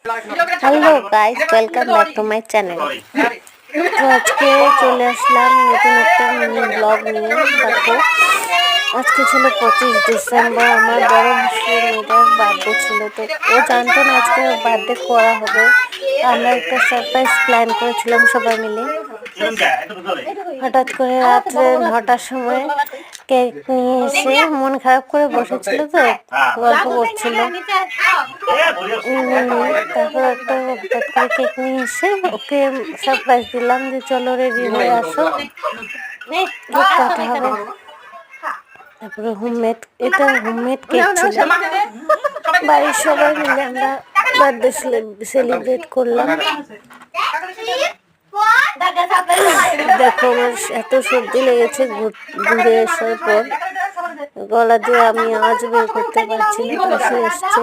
Hello guys, welcome back to my channel. তো আজকে চলে আসলাম নতুন একটা মিনি ব্লগ নিয়ে। দেখো, আজকে ছিল 25 ডিসেম্বর, আমার বড় ভাসুর মেয়েটার বার্থডে ছিল। তো ও জানতো না আজকে বার্থডে করা হবে। আমরা একটা সারপ্রাইজ প্ল্যান করেছিলাম সবাই মিলে। হঠাৎ করে রাত্রে 9টার সময় কেক নিয়ে এসে মন খারাপ করে বসেছিল, তো গল্প করছিল। তারপর একটা হঠাৎ করে কেক নিয়ে এসে ওকে সারপ্রাইজ দিলাম যে চলো রেডি হয়ে আসো, কেক কাটা হবে। তারপরে এটা হোমমেড কেক ছিল। বাড়ির সবাই মিলে আমরা বার্থডে সেলিব্রেট করলাম। দেখো, আমার এত সর্দি লেগেছে ঘুরে আসার পর, গলা দিয়ে আমি আওয়াজ বের করতে পারছি না, কাশি আসছে।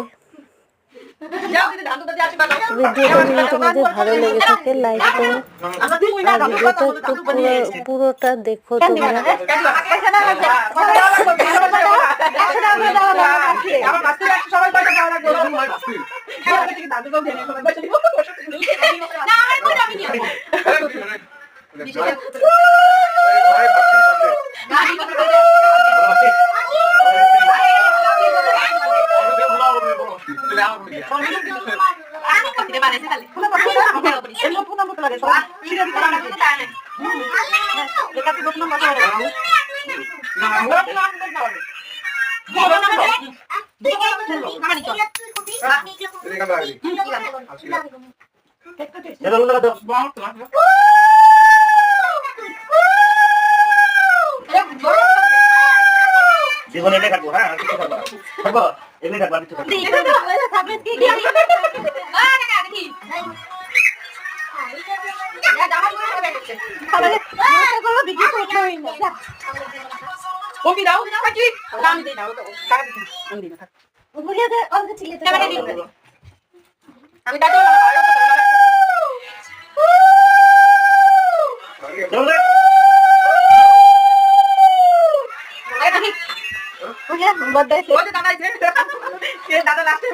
ভিডিওটা যদি তোমাদের ভালো লেগে থাকে লাইক করো, আর ভিডিওটা একটু পুরোটা দেখো তোমরা। জীবন এনে থাকবো, হ্যাঁ থাকবো এমনি থাকবো। দাদা লাস্টে